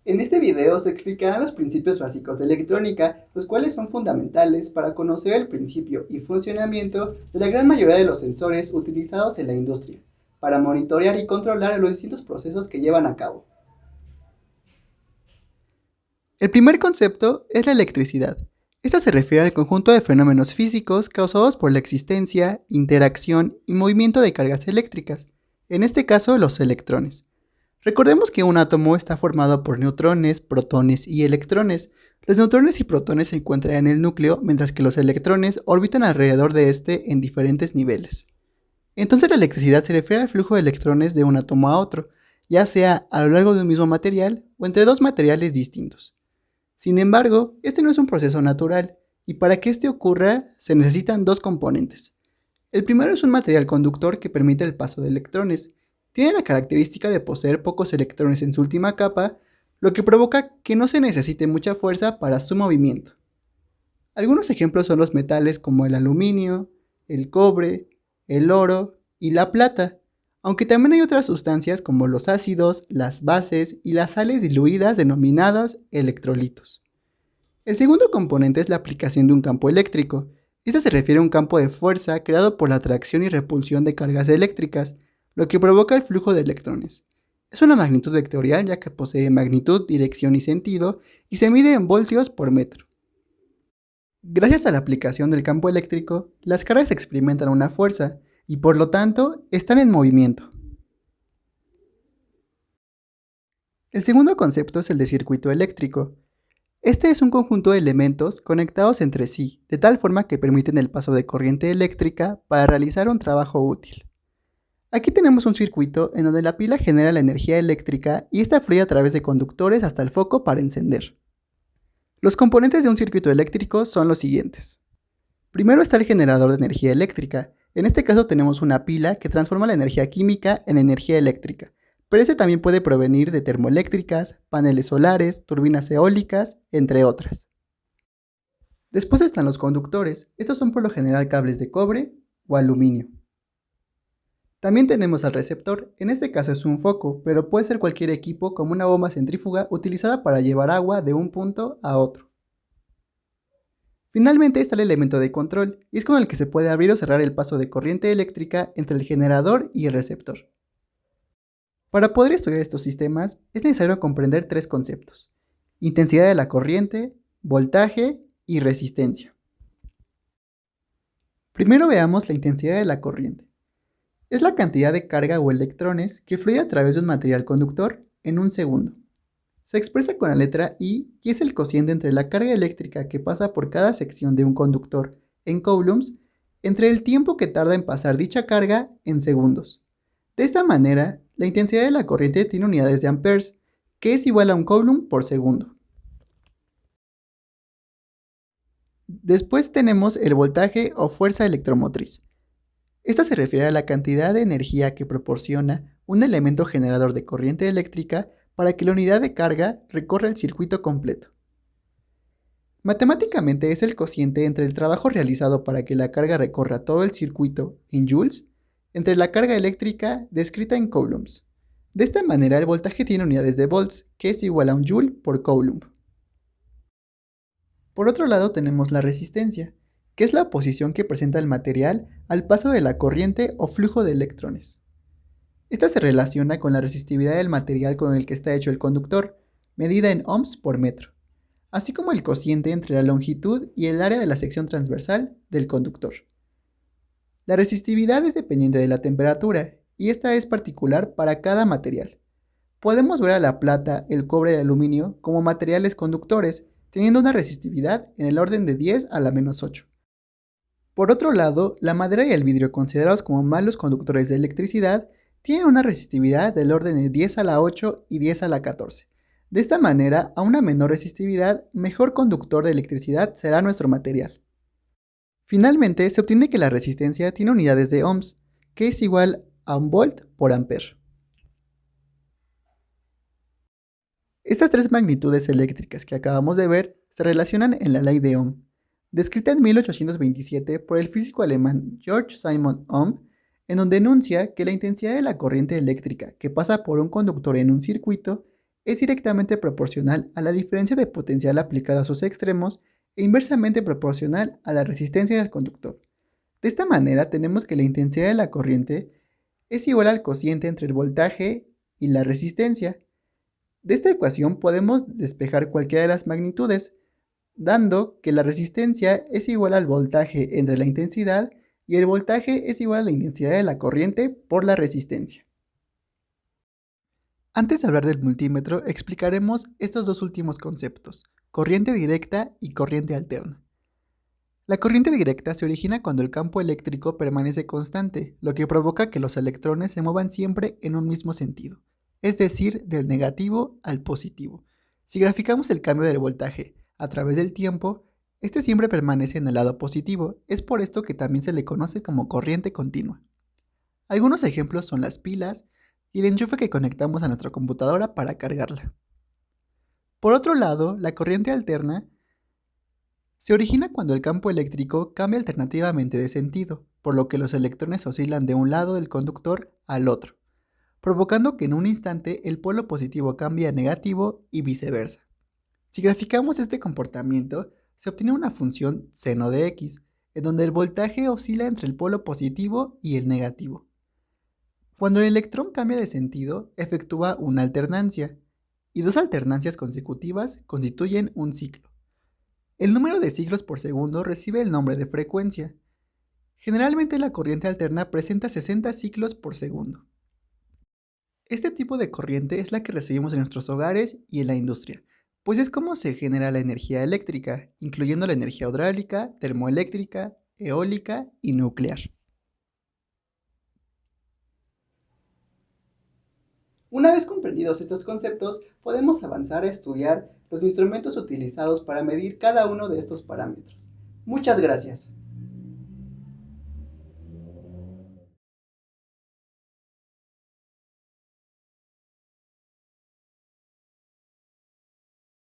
En este video se explicarán los principios básicos de electrónica, los cuales son fundamentales para conocer el principio y funcionamiento de la gran mayoría de los sensores utilizados en la industria, para monitorear y controlar los distintos procesos que llevan a cabo. El primer concepto es la electricidad. Esta se refiere al conjunto de fenómenos físicos causados por la existencia, interacción y movimiento de cargas eléctricas, en este caso los electrones. Recordemos que un átomo está formado por neutrones, protones y electrones. Los neutrones y protones se encuentran en el núcleo, mientras que los electrones orbitan alrededor de este en diferentes niveles. Entonces la electricidad se refiere al flujo de electrones de un átomo a otro, ya sea a lo largo de un mismo material o entre dos materiales distintos. Sin embargo, este no es un proceso natural, y para que este ocurra se necesitan dos componentes. El primero es un material conductor que permite el paso de electrones. Tiene la característica de poseer pocos electrones en su última capa, lo que provoca que no se necesite mucha fuerza para su movimiento. Algunos ejemplos son los metales como el aluminio, el cobre, el oro y la plata, aunque también hay otras sustancias como los ácidos, las bases y las sales diluidas denominadas electrolitos. El segundo componente es la aplicación de un campo eléctrico. Este se refiere a un campo de fuerza creado por la atracción y repulsión de cargas eléctricas, lo que provoca el flujo de electrones. Es una magnitud vectorial ya que posee magnitud, dirección y sentido y se mide en voltios por metro. Gracias a la aplicación del campo eléctrico, las cargas experimentan una fuerza y por lo tanto están en movimiento. El segundo concepto es el de circuito eléctrico. Este es un conjunto de elementos conectados entre sí, de tal forma que permiten el paso de corriente eléctrica para realizar un trabajo útil. Aquí tenemos un circuito en donde la pila genera la energía eléctrica y esta fluye a través de conductores hasta el foco para encender. Los componentes de un circuito eléctrico son los siguientes. Primero está el generador de energía eléctrica. En este caso tenemos una pila que transforma la energía química en energía eléctrica, pero este también puede provenir de termoeléctricas, paneles solares, turbinas eólicas, entre otras. Después están los conductores. Estos son por lo general cables de cobre o aluminio. También tenemos al receptor, en este caso es un foco, pero puede ser cualquier equipo como una bomba centrífuga utilizada para llevar agua de un punto a otro. Finalmente está el elemento de control, y es con el que se puede abrir o cerrar el paso de corriente eléctrica entre el generador y el receptor. Para poder estudiar estos sistemas es necesario comprender tres conceptos: intensidad de la corriente, voltaje y resistencia. Primero veamos la intensidad de la corriente. Es la cantidad de carga o electrones que fluye a través de un material conductor en un segundo. Se expresa con la letra I y es el cociente entre la carga eléctrica que pasa por cada sección de un conductor en coulombs entre el tiempo que tarda en pasar dicha carga en segundos. De esta manera, la intensidad de la corriente tiene unidades de amperes, que es igual a un coulomb por segundo. Después tenemos el voltaje o fuerza electromotriz. Esta se refiere a la cantidad de energía que proporciona un elemento generador de corriente eléctrica para que la unidad de carga recorra el circuito completo. Matemáticamente es el cociente entre el trabajo realizado para que la carga recorra todo el circuito en joules entre la carga eléctrica descrita en coulombs. De esta manera el voltaje tiene unidades de volts, que es igual a un joule por coulomb. Por otro lado tenemos la resistencia, que es la oposición que presenta el material al paso de la corriente o flujo de electrones. Esta se relaciona con la resistividad del material con el que está hecho el conductor, medida en ohms por metro, así como el cociente entre la longitud y el área de la sección transversal del conductor. La resistividad es dependiente de la temperatura, y esta es particular para cada material. Podemos ver a la plata, el cobre y el aluminio como materiales conductores, teniendo una resistividad en el orden de 10 a la menos 8. Por otro lado, la madera y el vidrio, considerados como malos conductores de electricidad, tienen una resistividad del orden de 10 a la 8 y 10 a la 14. De esta manera, a una menor resistividad, mejor conductor de electricidad será nuestro material. Finalmente, se obtiene que la resistencia tiene unidades de ohms, que es igual a un volt por ampere. Estas tres magnitudes eléctricas que acabamos de ver se relacionan en la ley de Ohm, descrita en 1827 por el físico alemán Georg Simon Ohm, en donde enuncia que la intensidad de la corriente eléctrica que pasa por un conductor en un circuito es directamente proporcional a la diferencia de potencial aplicada a sus extremos e inversamente proporcional a la resistencia del conductor. De esta manera tenemos que la intensidad de la corriente es igual al cociente entre el voltaje y la resistencia. De esta ecuación podemos despejar cualquiera de las magnitudes, dando que la resistencia es igual al voltaje entre la intensidad y el voltaje es igual a la intensidad de la corriente por la resistencia. Antes de hablar del multímetro, explicaremos estos dos últimos conceptos, corriente directa y corriente alterna. La corriente directa se origina cuando el campo eléctrico permanece constante, lo que provoca que los electrones se muevan siempre en un mismo sentido, es decir, del negativo al positivo. Si graficamos el cambio del voltaje a través del tiempo, este siempre permanece en el lado positivo, es por esto que también se le conoce como corriente continua. Algunos ejemplos son las pilas y el enchufe que conectamos a nuestra computadora para cargarla. Por otro lado, la corriente alterna se origina cuando el campo eléctrico cambia alternativamente de sentido, por lo que los electrones oscilan de un lado del conductor al otro, provocando que en un instante el polo positivo cambie a negativo y viceversa. Si graficamos este comportamiento, se obtiene una función seno de x, en donde el voltaje oscila entre el polo positivo y el negativo. Cuando el electrón cambia de sentido, efectúa una alternancia, y dos alternancias consecutivas constituyen un ciclo. El número de ciclos por segundo recibe el nombre de frecuencia. Generalmente la corriente alterna presenta 60 ciclos por segundo. Este tipo de corriente es la que recibimos en nuestros hogares y en la industria, pues es como se genera la energía eléctrica, incluyendo la energía hidráulica, termoeléctrica, eólica y nuclear. Una vez comprendidos estos conceptos, podemos avanzar a estudiar los instrumentos utilizados para medir cada uno de estos parámetros. Muchas gracias.